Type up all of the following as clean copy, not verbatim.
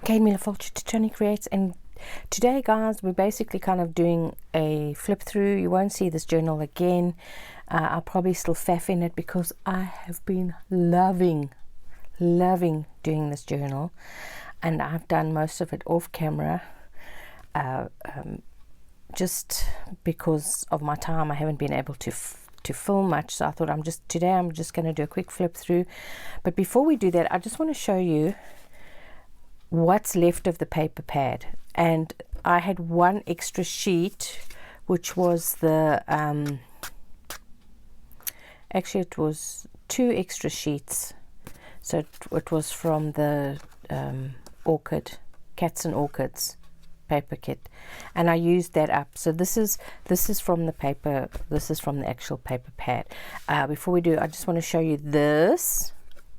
Kate Miller Fulcher to Toni Creates, and today, guys, we're basically kind of doing a flip through. You won't see this journal again. I'll probably still faff in it because I have been loving doing this journal, and I've done most of it off camera, just because of my time. I haven't been able to film much, so I thought I'm just going to do a quick flip through. But before we do that, I just want to show you what's left of the paper pad. And I had one extra sheet, which was the actually it was 2 extra sheets, so it was from the orchid, Cats and Orchids paper kit, and I used that up. So this is from the paper, this is from the actual paper pad. Before we do, I just want to show you this,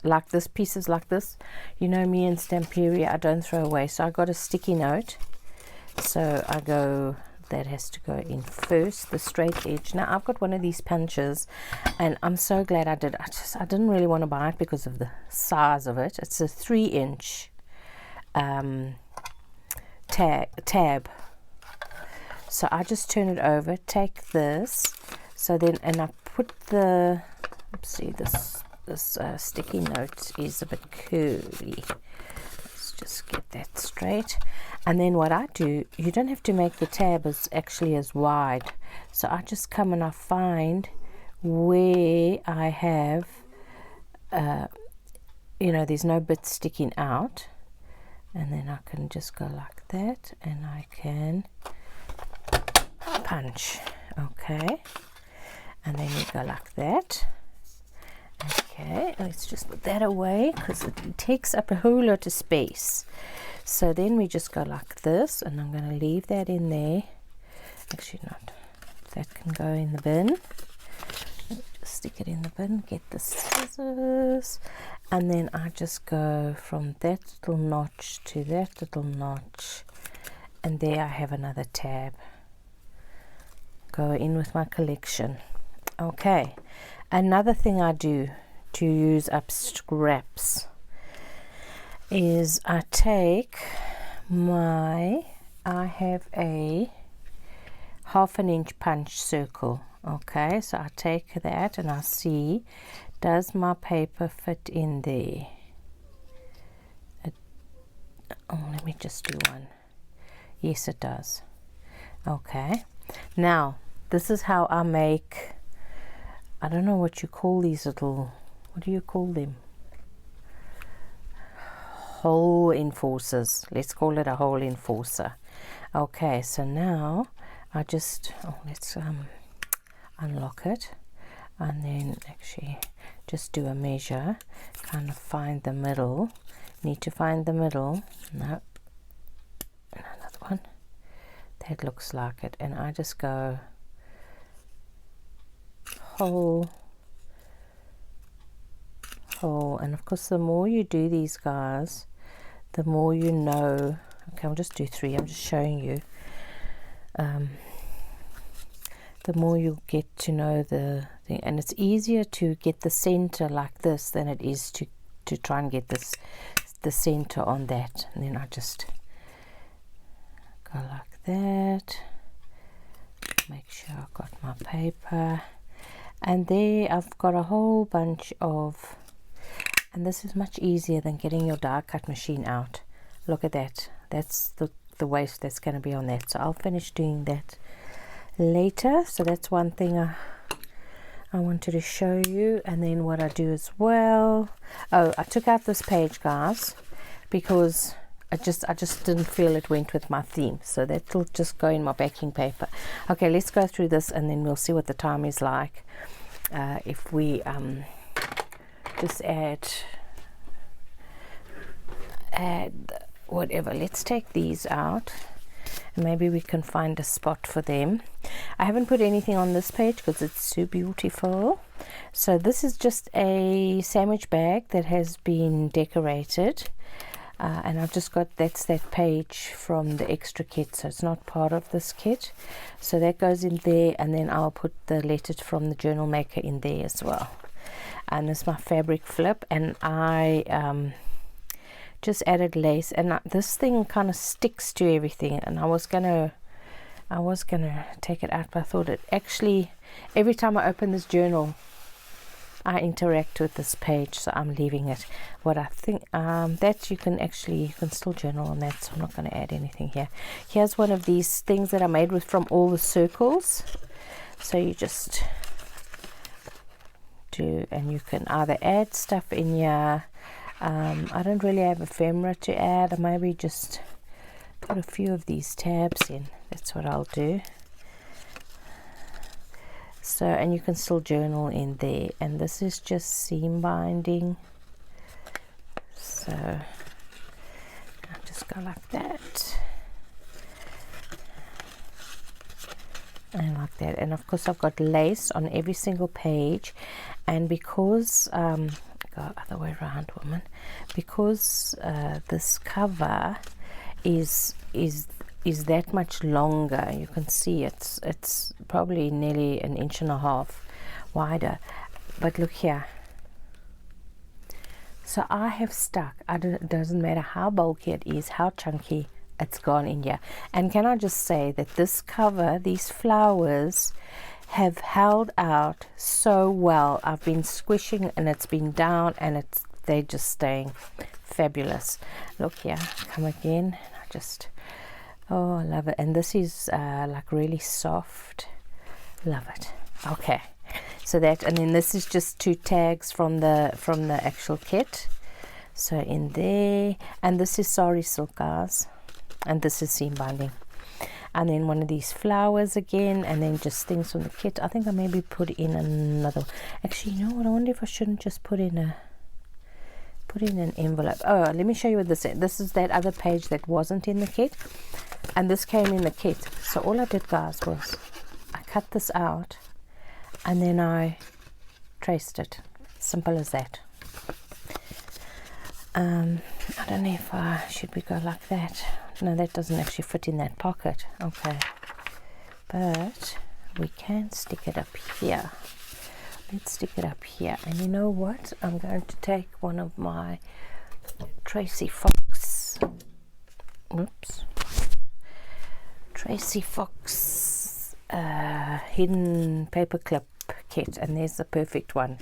like this, pieces like this. You know me and Stamperia, I don't throw away. So I got a sticky note, so I go, that has to go in first, the straight edge. Now I've got one of these punches, and I'm so glad I did. I didn't really want to buy it because of the size of it. It's a 3-inch tab. So I just turn it over, take this, so then, and I put the, see, this sticky note is a bit curly. Let's just get that straight. And then what I do, you don't have to make the tab as wide. So I just come and I find where I have, there's no bit sticking out. And then I can just go like that, and I can punch. Okay. And then you go like that. Okay, let's just put that away because it takes up a whole lot of space. So then we just go like this, and I'm going to leave that in there. Actually not. That can go in the bin. Just stick it in the bin, get the scissors, and then I just go from that little notch to that little notch, and there I have another tab. Go in with my collection. Okay, another thing I do to use up scraps is I have a 1/2 inch punch circle. Okay, so I take that and I see, does my paper fit in there? Let me just do one. Yes, it does. Okay, now this is how I make, I don't know what you call these little, what do you call them? Hole enforcers. Let's call it a hole enforcer. Okay, so now I just, let's unlock it, and then actually just do a measure, kind of find the middle. Need to find the middle. No, another one that looks like it, and I just go hole, and of course the more you do these, guys, the more you know. Okay, I'll just do 3. I'm just showing you. The more you get to know the thing, and it's easier to get the center like this than it is to try and get the center on that. And then I just go like that, make sure I've got my paper, and there I've got a whole bunch of, and this is much easier than getting your die cut machine out. Look at that, that's the waste that's going to be on that. So I'll finish doing that later. So that's one thing I wanted to show you. And then what I do as well, I took out this page, guys, because I just didn't feel it went with my theme, so that'll just go in my backing paper. Okay, let's go through this and then we'll see what the time is like. If we just add whatever, let's take these out, and maybe we can find a spot for them. I haven't put anything on this page because it's so beautiful. So this is just a sandwich bag that has been decorated, and I've just got, that's that page from the extra kit, so it's not part of this kit. So that goes in there, and then I'll put the letter from the journal maker in there as well. And this is my fabric flip, and I just added lace, and this thing kind of sticks to everything, and I was gonna take it out, but I thought it actually, every time I open this journal I interact with this page, so I'm leaving it. What I think that you can still journal on that, so I'm not going to add anything here. Here's one of these things that I made with from all the circles, so you just do, and you can either add stuff in here. I don't really have ephemera to add. I maybe just put a few of these tabs in. That's what I'll do. So, and you can still journal in there, and this is just seam binding, so I'll just go like that and like that. And of course I've got lace on every single page, and because go other way around, woman, because this cover is that much longer. You can see it's probably nearly 1.5 inches wider, but look here. So I have stuck, it doesn't matter how bulky it is, how chunky, it's gone in here. And can I just say that this cover, these flowers have held out so well. I've been squishing and it's been down, and they're just staying fabulous. Look here, come again. Oh, I love it. And this is like really soft. Love it. Okay, so that, and then this is just 2 tags from the actual kit, so in there. And this is sari silk, guys, and this is seam binding. And then one of these flowers again, and then just things from the kit. I think I maybe put in another, actually, you know what, I wonder if I shouldn't just put in an envelope. Oh, let me show you what this is. This is that other page that wasn't in the kit, and this came in the kit. So all I did, guys, was I cut this out and then I traced it. Simple as that. I don't know if should we go like that. No, that doesn't actually fit in that pocket. Okay, but we can stick it up here. Let's stick it up here. And you know what? I'm going to take one of my Tracy Fox hidden paperclip kit, and there's the perfect one.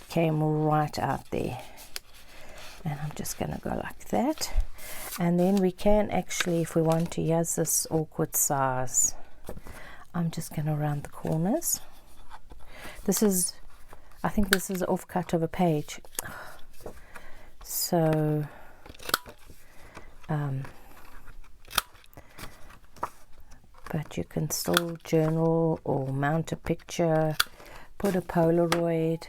Came right out there. And I'm just going to go like that. And then we can actually, if we want to, use this awkward size. I'm just going to round the corners. I think this is an offcut of a page. So, but you can still journal or mount a picture, put a Polaroid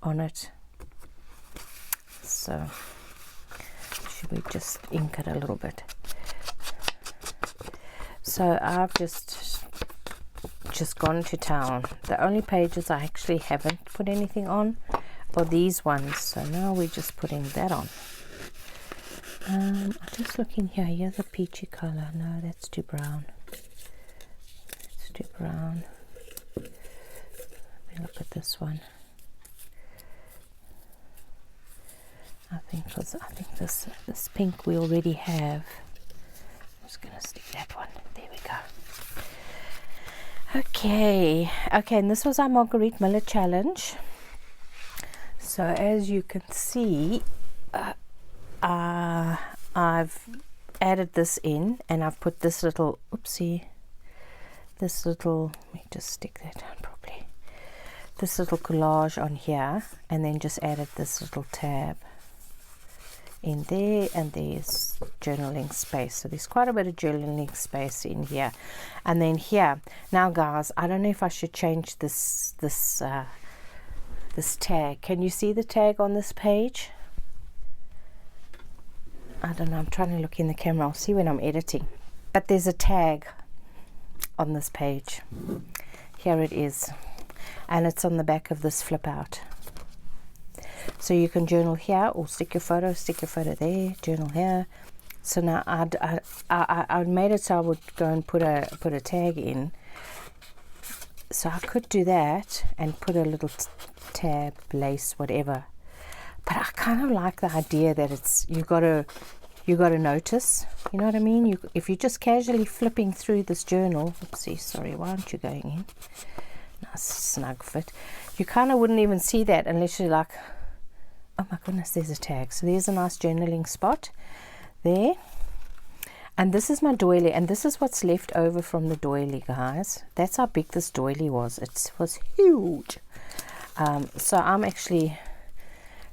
on it. So, should we just ink it a little bit? So I've just gone to town. The only pages I actually haven't put anything on are these ones, so now we're just putting that on. I'm just looking here. Here's a peachy color. No, that's too brown. It's too brown. Let me look at this one. I think this pink we already have. I'm just gonna stick that one. There we go. Okay, and this was our Marguerite Miller challenge. So as you can see, I've added this in, and I've put this little, let me just stick that down properly, this little collage on here, and then just added this little tab in there, and there's journaling space. So there's quite a bit of journaling space in here. And then here, now guys, I don't know if I should change this tag. Can you see the tag on this page? I don't know, I'm trying to look in the camera. I'll see when I'm editing. But there's a tag on this page. Here it is, and it's on the back of this flip out. So you can journal here, or stick your photo there, journal here. So now I made it so I would go and put a tag in. So I could do that and put a little tab, lace, whatever. But I kind of like the idea that it's you got to notice, you know what I mean? If you're just casually flipping through this journal, oopsie, sorry, why aren't you going in? Nice snug fit. You kind of wouldn't even see that unless you're like, oh my goodness, there's a tag. So there's a nice journaling spot there. And this is my doily, and this is what's left over from the doily, guys. That's how big this doily was. It was huge. So I'm actually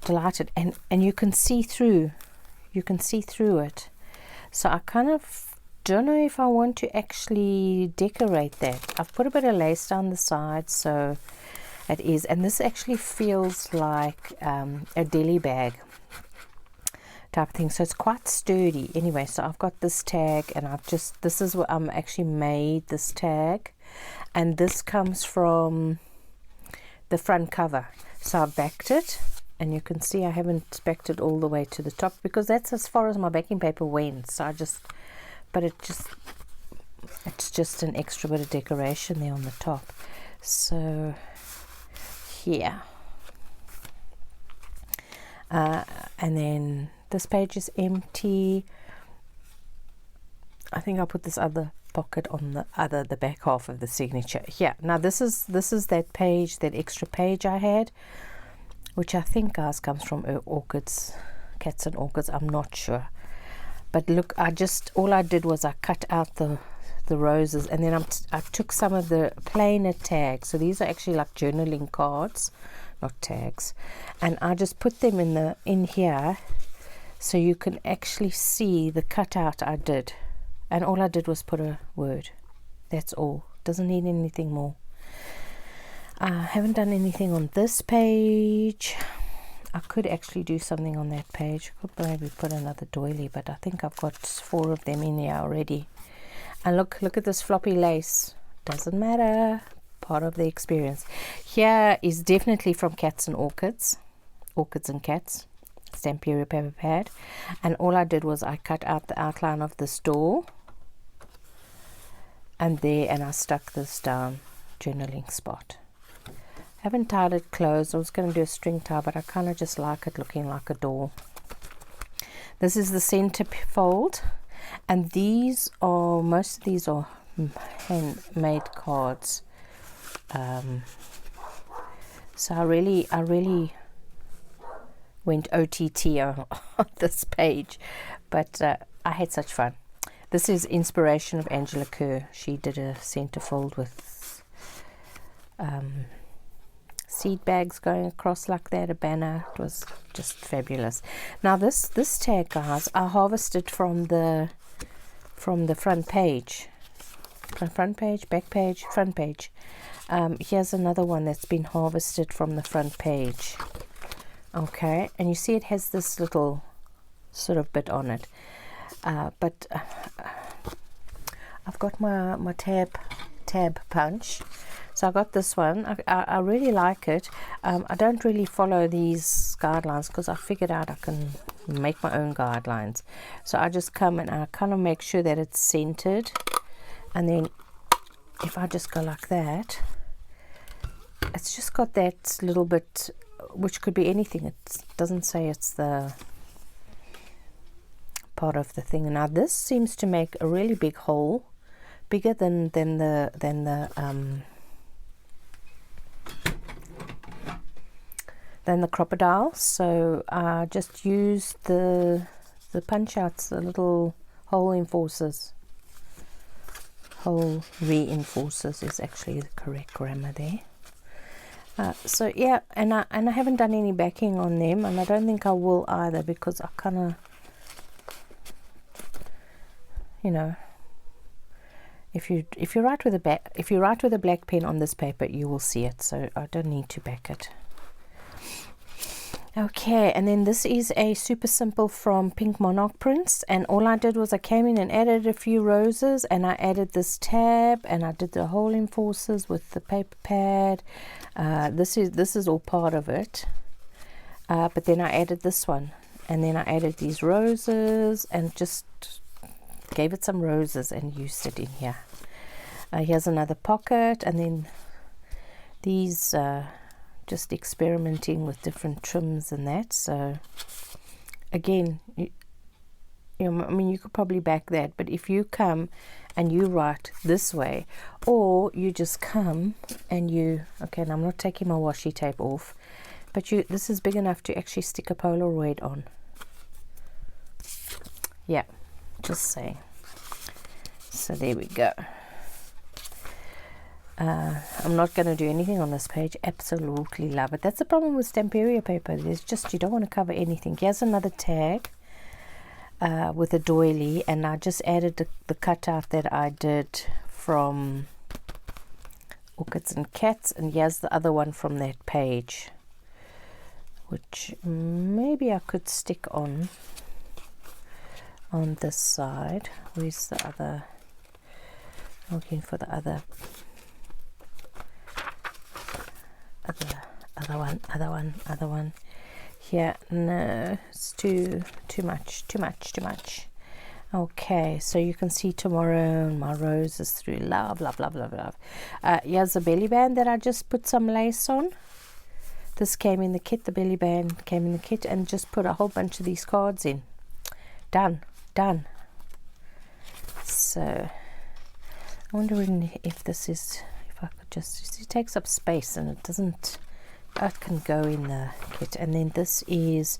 delighted, and you can see through. You can see through it. So I kind of don't know if I want to actually decorate that. I've put a bit of lace down the side, so it is. And this actually feels like a deli bag type of thing. So it's quite sturdy. Anyway, so I've got this tag, and this is what I'm actually made this tag. And this comes from the front cover. So I backed it. And you can see I haven't backed it all the way to the top because that's as far as my backing paper went. So it's just an extra bit of decoration there on the top. So here. And then this page is empty. I think I'll put this other pocket on the back half of the signature. Yeah. Now this is that page, that extra page I had, which I think, guys, comes from orchids, cats and orchids. I'm not sure, but look, all I did was I cut out the roses, and then I took some of the plainer tags. So these are actually like journaling cards, not tags, and I just put them in here, so you can actually see the cutout I did, and all I did was put a word. That's all. Doesn't need anything more. I haven't done anything on this page. I could actually do something on that page. I could maybe put another doily, but I think I've got 4 of them in here already. And look at this floppy lace. Doesn't matter. Part of the experience. Here is definitely from Cats and Orchids. Orchids and Cats. Stamperia paper pad. And all I did was I cut out the outline of this door. And I stuck this down. Journaling spot. Haven't tied it closed. I was going to do a string tie, but I kind of just like it looking like a door. This is the center fold, and most of these are handmade cards. So I really went OTT on this page, but I had such fun. This is inspiration of Angela Kerr. She did a centerfold with seed bags going across like that, a banner. It was just fabulous. Now this tag, guys, I harvested from the front page. Front page, back page, front page. Here's another one that's been harvested from the front page. Okay, and you see it has this little sort of bit on it. But I've got my tab punch. So I got this one. I really like it. I don't really follow these guidelines because I figured out I can make my own guidelines. So I just come and I kind of make sure that it's centered. And then if I just go like that, it's just got that little bit, which could be anything. It doesn't say it's the part of the thing. Now this seems to make a really big hole, bigger than the crocodile. So I just used the punch outs, the little hole reinforcers is actually the correct grammar there. So yeah, and I haven't done any backing on them, and I don't think I will either, because I kind of, you know, if you write with a black pen on this paper, you will see it. So I don't need to back it. Okay, and then this is a super simple from Pink Monarch Prints, and all I did was I came in and added a few roses, and I added this tab, and I did the hole enforcers with the paper pad. This is all part of it, but then I added this one, and then I added these roses and just gave it some roses and used it in here. Here's another pocket, and then these just experimenting with different trims and that. So again, you know, I mean, you could probably back that, but if you come and you write this way, or you just come and you, okay, and I'm not taking my washi tape off, but this is big enough to actually stick a Polaroid on. Yeah, just saying. So there we go. I'm not going to do anything on this page. Absolutely love it. That's the problem with Stamperia paper. There's just, you don't want to cover anything. Here's another tag with a doily, and I just added the cutout that I did from Orchids and Cats, and here's the other one from that page, which maybe I could stick on this side. Where's the other? Looking for the other one. Here, no, it's too much. Okay, so you can see tomorrow my roses through. Love. Here's a belly band that I just put some lace on. This came in the kit. The belly band came in the kit, and just put a whole bunch of these cards in. Done. So I'm wondering if this is, if I could just, it takes up space and it doesn't, it can go in the kit. And then this is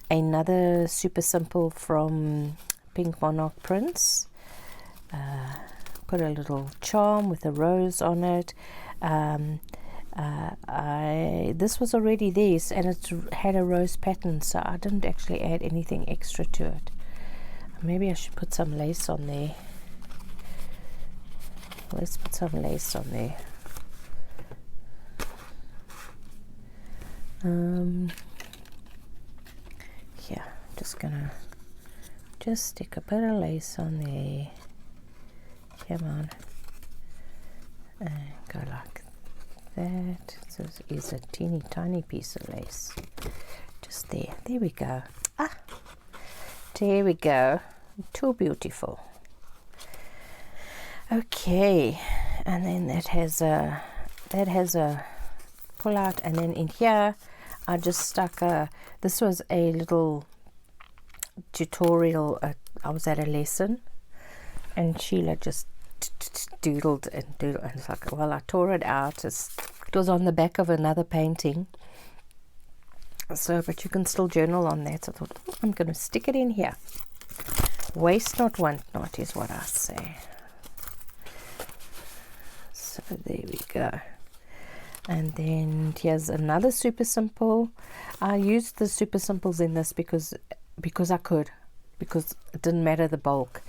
another super simple from Pink Monarch Prints. Put a little charm with a rose on it. This was already this, and it had a rose pattern, so I didn't actually add anything extra to it. Maybe I should put some lace on there. Let's put some lace on there. Yeah, just gonna stick a bit of lace on there. Come on, and go like that. So this is a teeny tiny piece of lace. Just there. There we go. There we go. Too beautiful. Okay, and then that has a pull out, and then in here I just stuck this was a little tutorial. I was at a lesson, and Sheila just doodled, and it's like, well, I tore it out. It was on the back of another painting. So, but you can still journal on that. So I thought, I'm going to stick it in here. Waste not, want not is what I say. So there we go. And then here's another super simple. I used the super simples in this because I could, because it didn't matter the bulk.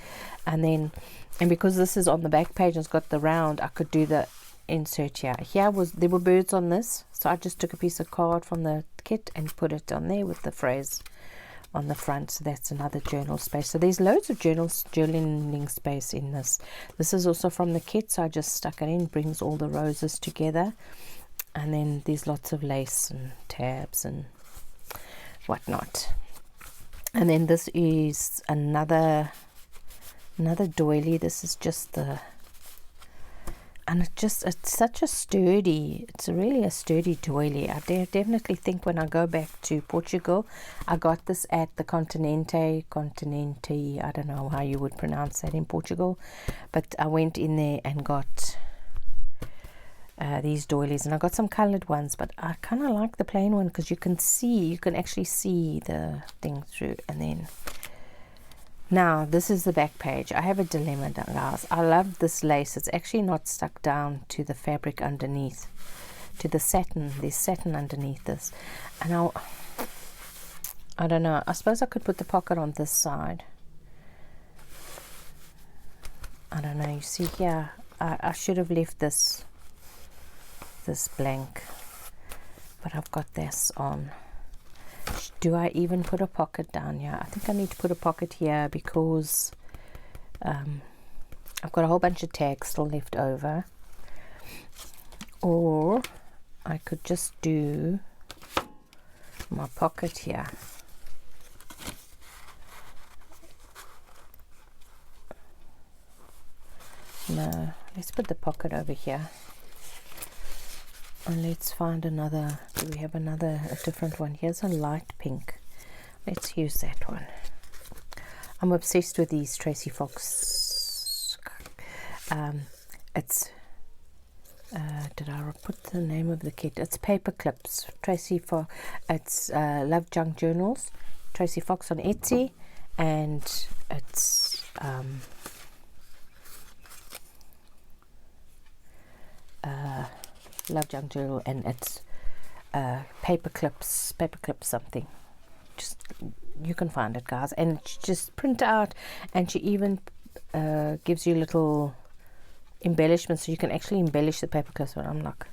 And because this is on the back page and it's got the round, I could do the insert here. There were birds on this, so I just took a piece of card from the kit and put it on there with the phrase on the front. So that's another journal space. So there's loads of journaling space in this. This is also from the kit, so I just stuck it in. Brings all the roses together, and then there's lots of lace and tabs and whatnot. And then this is another doily. This is just and it's such a sturdy, it's really a sturdy doily. I definitely think when I go back to Portugal, I got this at the Continente, I don't know how you would pronounce that in Portugal, but I went in there and got these doilies, and I got some colored ones, but I kind of like the plain one because you can actually see the thing through. And then now this is the back page. I have a dilemma, guys. I love this lace. It's actually not stuck down to the fabric underneath, to the satin. There's satin underneath this, and I don't know. I suppose I could put the pocket on this side. I don't know. You see here, I should have left this blank, but I've got this on. Do I even put a pocket down here? I think I need to put a pocket here because I've got a whole bunch of tags still left over. Or I could just do my pocket here. No, let's put the pocket over here. And let's find another. Do we have a different one? Here's a light pink. Let's use that one. I'm obsessed with these Tracy Fox. It's did I put the name of the kit? It's paper clips. Tracy Fox. It's Love Junk Journals. Tracy Fox on Etsy, and it's Love Junk Journal, and it's paper clips something. Just, you can find it, guys, and just print out, and she even gives you little embellishments, so you can actually embellish the paper clips. But I'm like,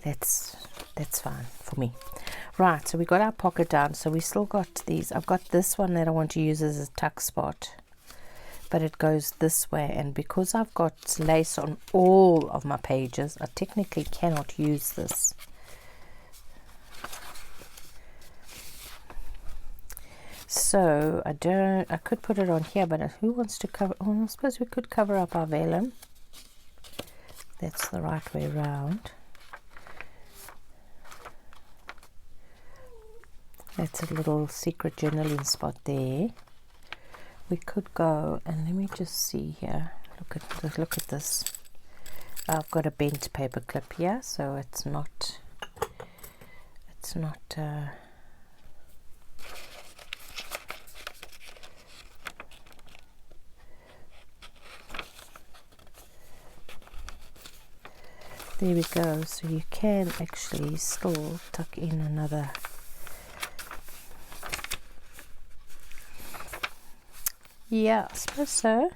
that's fine for me. Right, so we got our pocket down, so we still got these. I've got this one that I want to use as a tuck spot, but it goes this way, and because I've got lace on all of my pages, I technically cannot use this. So I could put it on here, but who wants to cover? Well, I suppose we could cover up our vellum. That's the right way around. That's a little secret journaling spot there. We could go, and let me just see here. Look at this. I've got a bent paper clip here, so it's not. There we go. So you can actually still tuck in another. Yeah, I suppose so.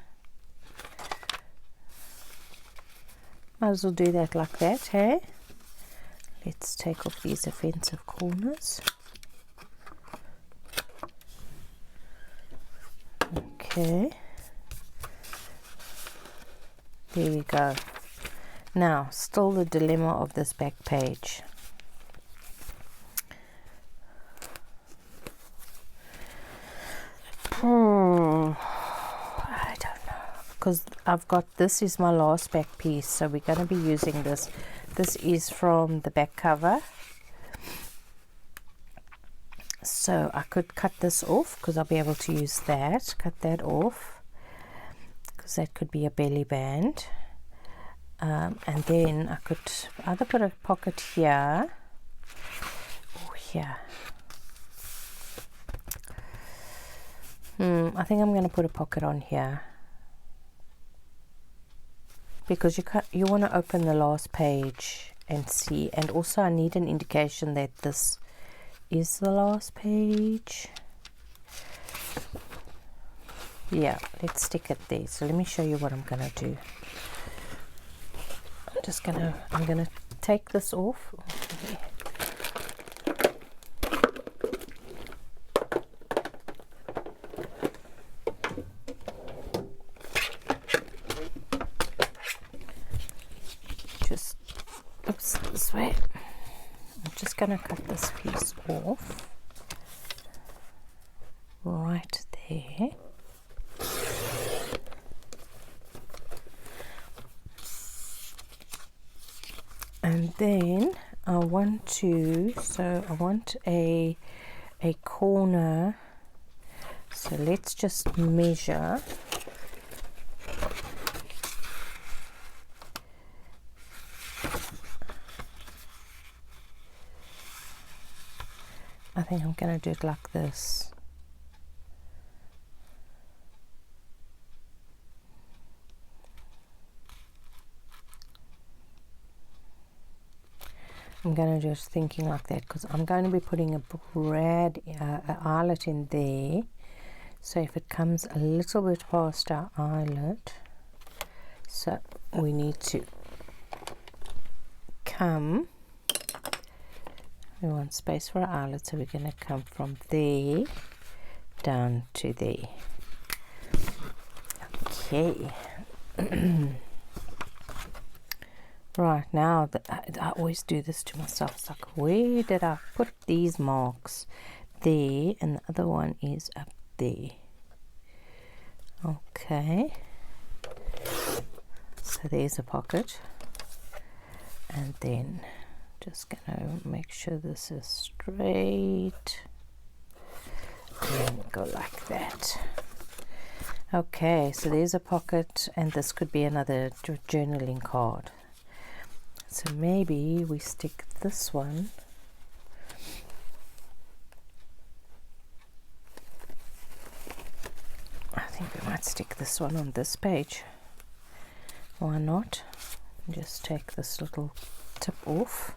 Might as well do that like that, hey? Let's take off these offensive corners. Okay. There we go. Now, still the dilemma of this back page. I don't know, because I've got, this is my last back piece, so we're going to be using this. This is from the back cover, so I could cut this off because I'll be able to use that. Cut that off because that could be a belly band. And then I could either put a pocket here or here. I think I'm going to put a pocket on here because you want to open the last page and see, and also I need an indication that this is the last page. Yeah, let's stick it there. So let me show you what I'm going to do. I'm gonna take this off. Just, oops, this way. I'm just gonna cut this piece off right there. And then I want a corner, so let's just measure. I think I'm going to do it like this. I'm going to do it thinking like that because I'm going to be putting a eyelet in there. So if it comes a little bit past our eyelet, so we need to come, we want space for our eyelet, so we're going to come from there down to there. Okay. Right, now I always do this to myself. It's like, where did I put these marks? There, and the other one is up there. Okay, so there's a pocket, and then just gonna make sure this is straight and go like that. Okay, so there's a pocket, and this could be another journaling card. So maybe we stick this one I think we might stick this one on this page. Why not? Just take this little tip off.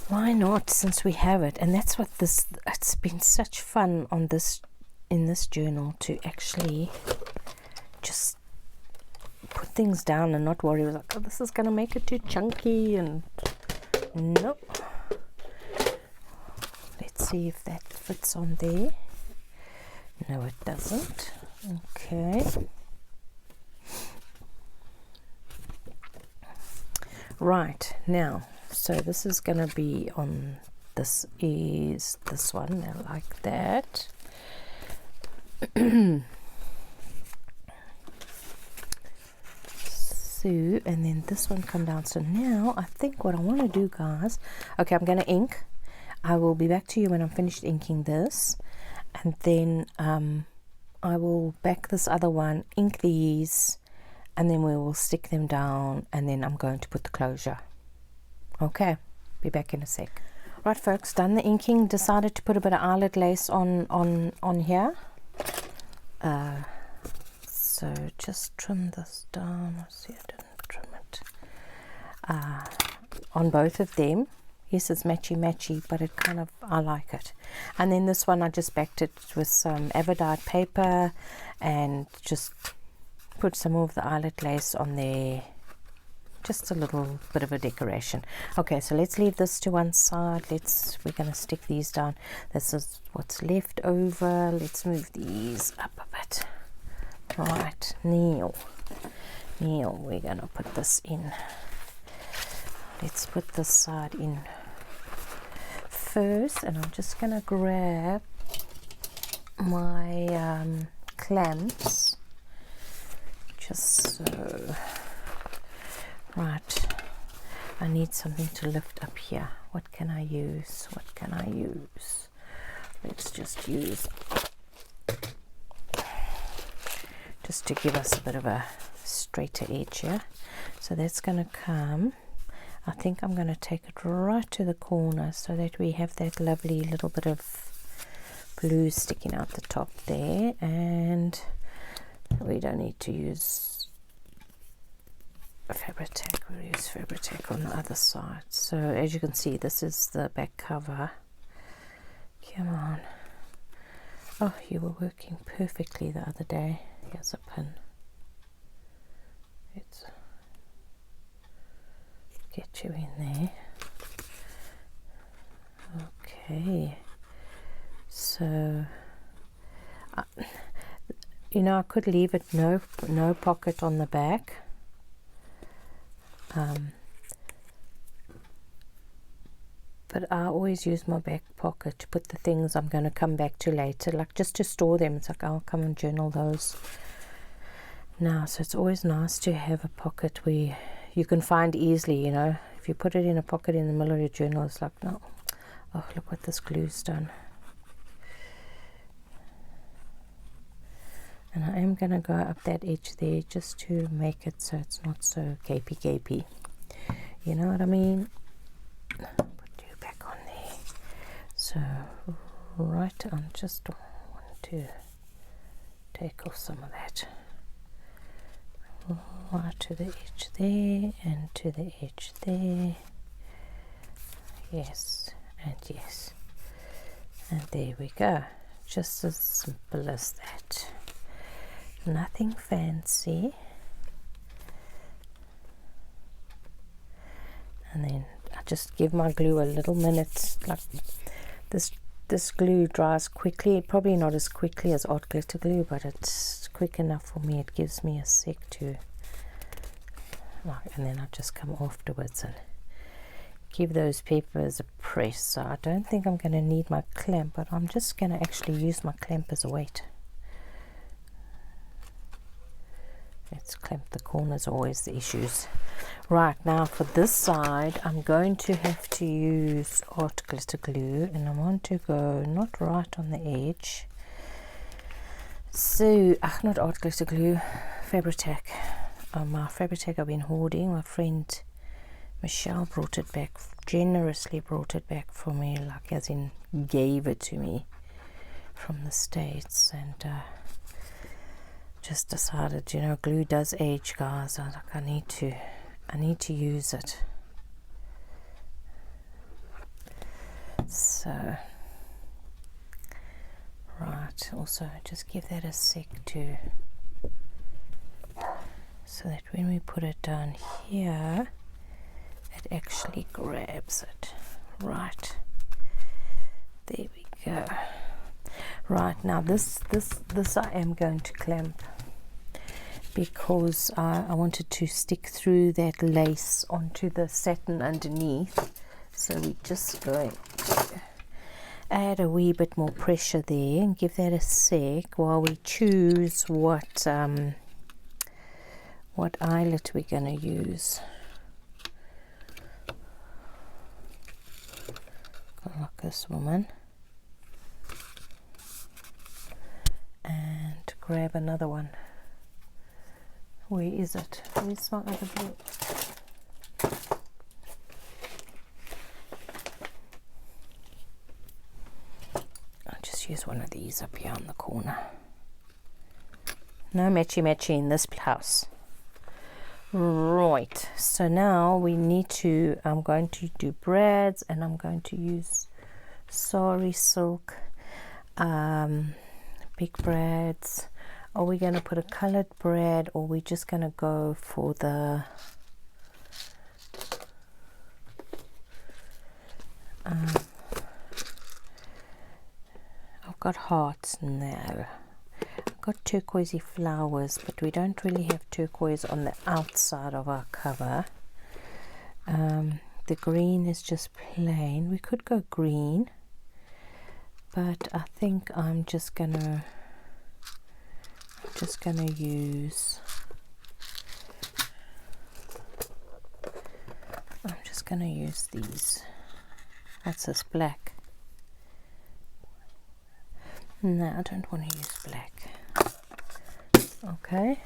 Why not, since we have it? And that's what it's been such fun on this, in this journal, to actually just put things down and not worry like, oh, this is going to make it too chunky, and nope. Let's see if that fits on there. No, it doesn't. Okay. Right, now, so this is going to be on, this is this one, I like that. So, and then this one come down. So now I think what I want to do, guys, okay, I'm going to ink. I will be back to you when I'm finished inking this, and then I will back this other one, ink these, and then we will stick them down, and then I'm going to put the closure. Okay, be back in a sec. Right, folks, done the inking. Decided to put a bit of eyelet lace on here. So just trim this down. See, I didn't trim it. On both of them. Yes, it's matchy, but it kind of, I like it. And then this one, I just backed it with some Avidite paper and just put some more of the eyelet lace on there. Just a little bit of a decoration. Okay, so let's leave this to one side. We're going to stick these down. This is what's left over. Let's move these up a bit. Right, Neil, we're going to put this in. Let's put this side in first, and I'm just going to grab my clamps, just so. Right, I need something to lift up here. What can I use? Let's just use, just to give us a bit of a straighter edge here. So that's going to come, I think I'm going to take it right to the corner so that we have that lovely little bit of blue sticking out the top there, and we don't need to use Fabri-Tac, we'll use Fabri-Tac on the other side. So as you can see, this is the back cover. Come on. Oh, you were working perfectly the other day. Here's a pin. Let's get you in there. Okay. So, you know, I could leave it no pocket on the back. But I always use my back pocket to put the things I'm going to come back to later, like just to store them. It's like I'll come and journal those now. So it's always nice to have a pocket where you can find easily, you know. If you put it in a pocket in the middle of your journal, it's like, no, oh, look what this glue's done. And I am going to go up that edge there just to make it so it's not so gapey. You know what I mean? Put you back on there. So, right, I just want to take off some of that. Right to the edge there, and to the edge there. Yes, and yes. And there we go. Just as simple as that. Nothing fancy. And then I just give my glue a little minute. Like this glue dries quickly, probably not as quickly as art glitter glue, but it's quick enough for me. It gives me a sec to, like, and then I just come afterwards and give those papers a press. So I don't think I'm going to need my clamp, but I'm just going to actually use my clamp as a weight. Let's clamp the corners, always the issues. Right, now for this side I'm going to have to use art glitter glue, and I want to go not right on the edge. So, not art glitter glue, Fabri-Tac. My Fabri-Tac I've been hoarding. My friend Michelle brought it back, generously brought it back for me, like as in gave it to me from the States, and just decided, you know, glue does age, guys. I need to use it. So right, also just give that a sec too, so that when we put it down here it actually grabs it. Right, there we go. Right, now this I am going to clamp, because I wanted to stick through that lace onto the satin underneath. So we're just going to add a wee bit more pressure there and give that a sec while we choose what eyelet we're going to use. Like this woman. And grab another one. Where is it? Where's my other blue? I'll just use one of these up here on the corner. No matchy in this house. Right, so now we need to, I'm going to do brads, and I'm going to use sari silk, big brads. Are we going to put a colored brad, or are we just going to go for the I've got hearts now. I've got turquoisey flowers, but we don't really have turquoise on the outside of our cover. The green is just plain. We could go green, but I think I'm just gonna use these. What's this, black? No, I don't want to use black. Okay,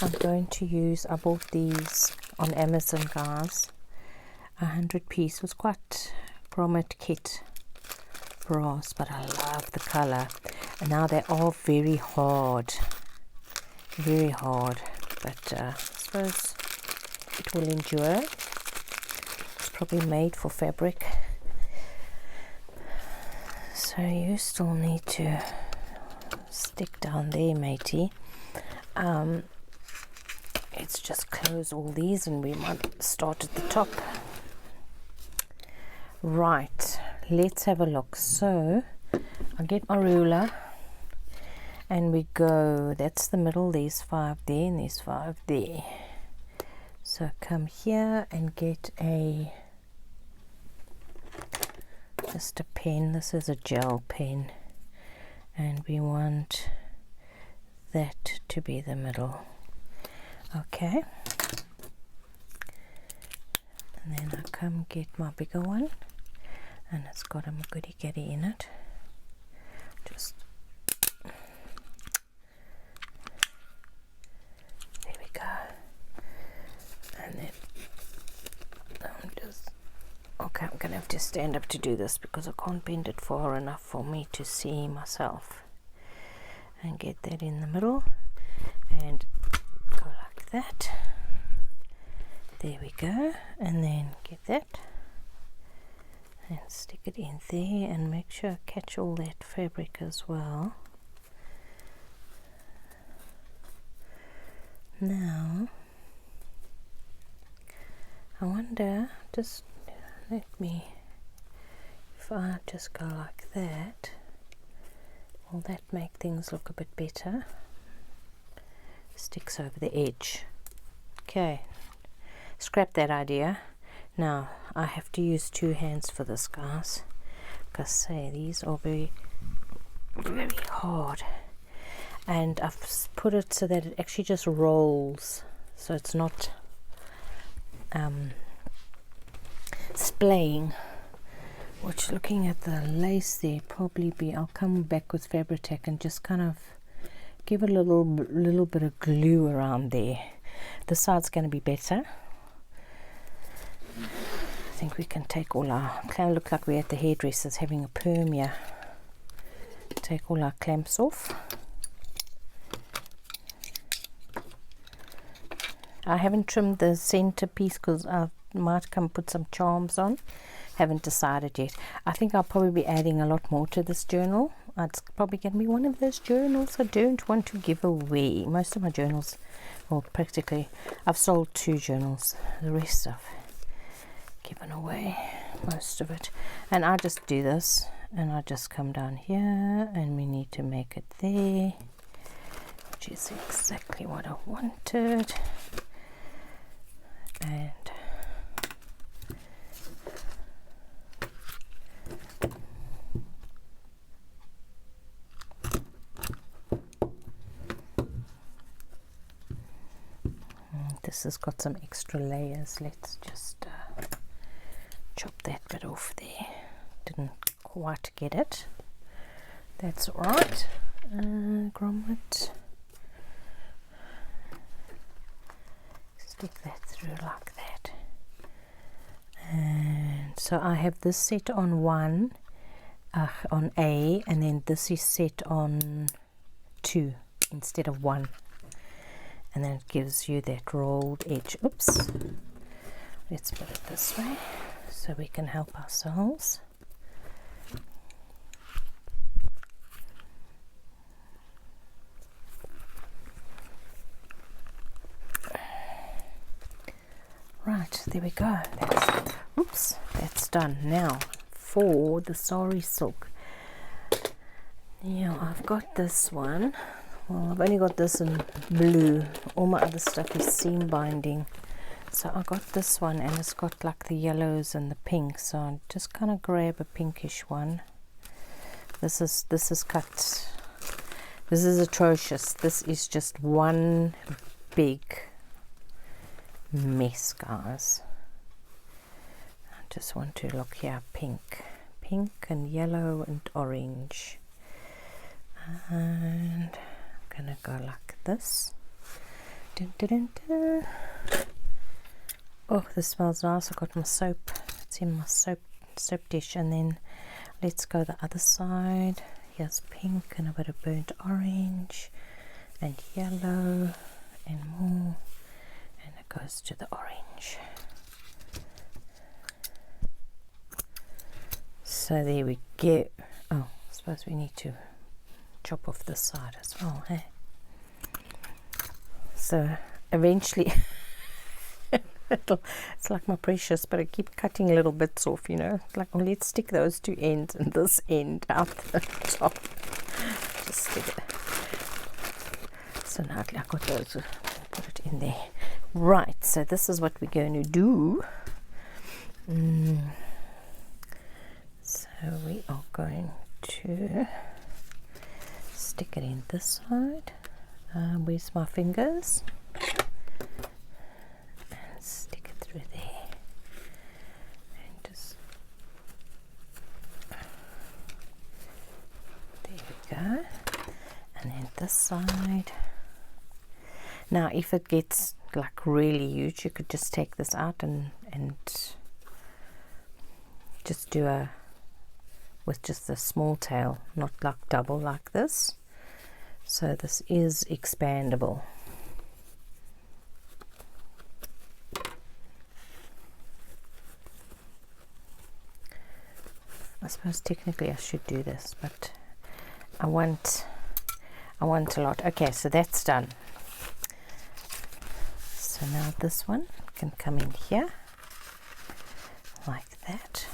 I'm going to use, I bought these on Amazon, guys. 100 piece, was quite grommet kit brass, but I love the color. And now they are very hard, but I suppose it will endure. It's probably made for fabric, so you still need to stick down there, matey. Let's just close all these, and we might start at the top. Right, let's have a look. So I'll get my ruler, and we go, that's the middle, there's 5 there and there's 5 there. So come here and get just a pen. This is a gel pen, and we want that to be the middle. Okay, and then I come get my bigger one, and it's got a goody gaddy in it. Just there we go. And then I'm just okay, I'm gonna have to stand up to do this because I can't bend it far enough for me to see myself. And get that in the middle and go like that. There we go. And then get that and stick it in there, and make sure I catch all that fabric as well. Now I wonder, just let me, if I just go like that, will that make things look a bit better? Sticks over the edge. Okay, scrap that idea. Now I have to use 2 hands for this, guys, because say these are very hard. and I've put it so that it actually just rolls, so it's not splaying. Which, looking at the lace there, probably be, I'll come back with Fabri-Tac and just kind of give it a little bit of glue around there. This side's going to be better. I think we can take all our, kind of look like we're at the hairdressers having a perm here. Take all our clamps off. I haven't trimmed the center piece because I might come put some charms on. Haven't decided yet. I think I'll probably be adding a lot more to this journal. It's probably going to be one of those journals I don't want to give away. Most of my journals, well, practically, I've sold 2 journals. The rest I've given away, most of it. And I just do this, and I just come down here, and we need to make it there, which is exactly what I wanted. And this has got some extra layers. Let's just chop that bit off there. Didn't quite get it. That's all right. Grommet. Stick that through like that. And so I have this set on 1, on A, and then this is set on 2 instead of 1. And then it gives you that rolled edge. Oops. Let's put it this way so we can help ourselves. Right, there we go. That's done. Now for the sari silk. Yeah, I've got this one. Well, I've only got this in blue. All my other stuff is seam binding. So I got this one, and it's got like the yellows and the pink. So I'll just kind of grab a pinkish one. This is cut. This is atrocious. This is just one big mess, guys. I just want to look here. Pink and yellow and orange. And gonna go like this. Dun, dun, dun, dun. Oh, this smells nice. I've got my soap. It's in my soap dish. And then let's go the other side. Here's pink and a bit of burnt orange and yellow and more, and it goes to the orange. So there we go. Oh, I suppose we need to chop off this side as well, hey? So eventually it's like my precious, but I keep cutting little bits off, you know, like, oh, let's stick those 2 ends and this end out the top. Just stick it. So now I got those, put it in there. Right, so this is what we're going to do. So we are going to stick it in this side. Where's my fingers? And stick it through there. And just there we go. And then this side. Now, if it gets like really huge, you could just take this out and just do a with just a small tail, not like double like this. So this is expandable. I suppose technically I should do this, but I want a lot. Okay, so that's done. So now this one can come in here like that.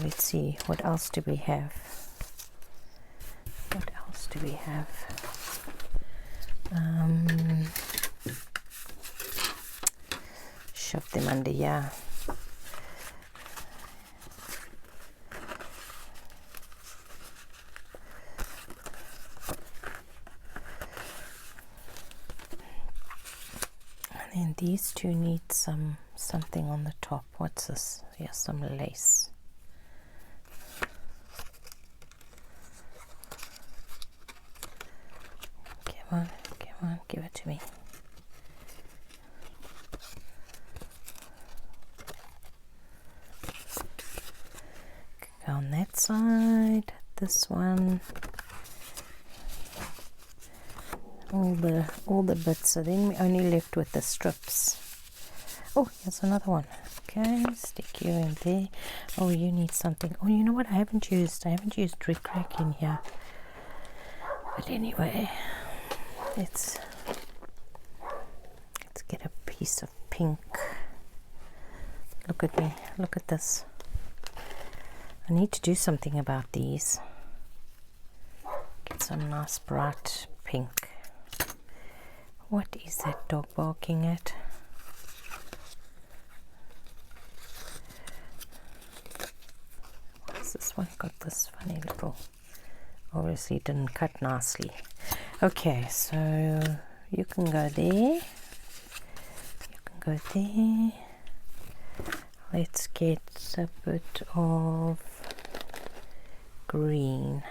Let's see, what else do we have? What else do we have? Shove them under here. And these two need something on the top. What's this? Yeah, some lace. Come on, give it to me. Go on that side, this one. All the bits, so then we're only left with the strips. Oh, here's another one. Okay, stick you in there. Oh, you need something. Oh, you know what I haven't used? I haven't used rickrack in here. But anyway, let's get a piece of pink. Look at me. Look at this. I need to do something about these. Get some nice bright pink. What is that dog barking at? What's this one? Got this funny little, obviously didn't cut nicely. Okay, so you can go there. You can go there. Let's get a bit of green.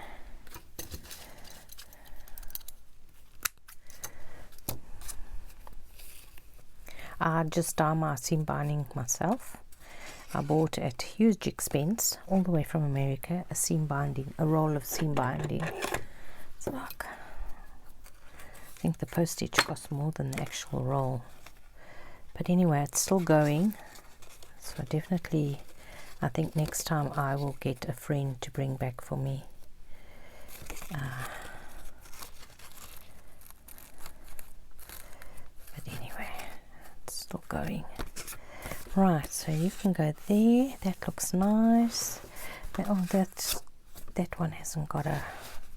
I just done my seam binding myself. I bought at huge expense, all the way from America, a roll of seam binding. So look, I think the postage cost more than the actual roll. But anyway, it's still going. So definitely, I think next time I will get a friend to bring back for me. But anyway, it's still going. Right, so you can go there. That looks nice. Oh, that one hasn't got a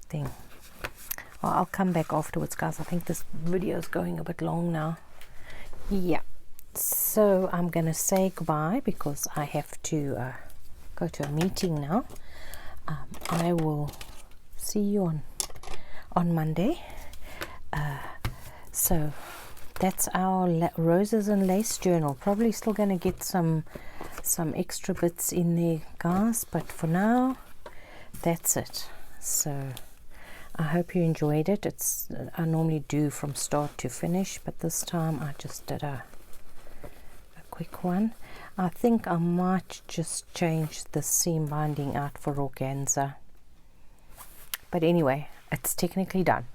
thing. Well, I'll come back afterwards, guys. I think this video is going a bit long now. Yeah. So I'm going to say goodbye because I have to go to a meeting now. I will see you on Monday. So that's our roses and lace journal. Probably still going to get some extra bits in there, guys, but for now that's it. So I hope you enjoyed it. I normally do from start to finish, but this time I just did a quick one. I think I might just change the seam binding out for organza, but anyway, it's technically done.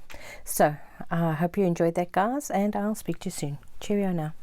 So I hope you enjoyed that, guys, and I'll speak to you soon. Cheerio now.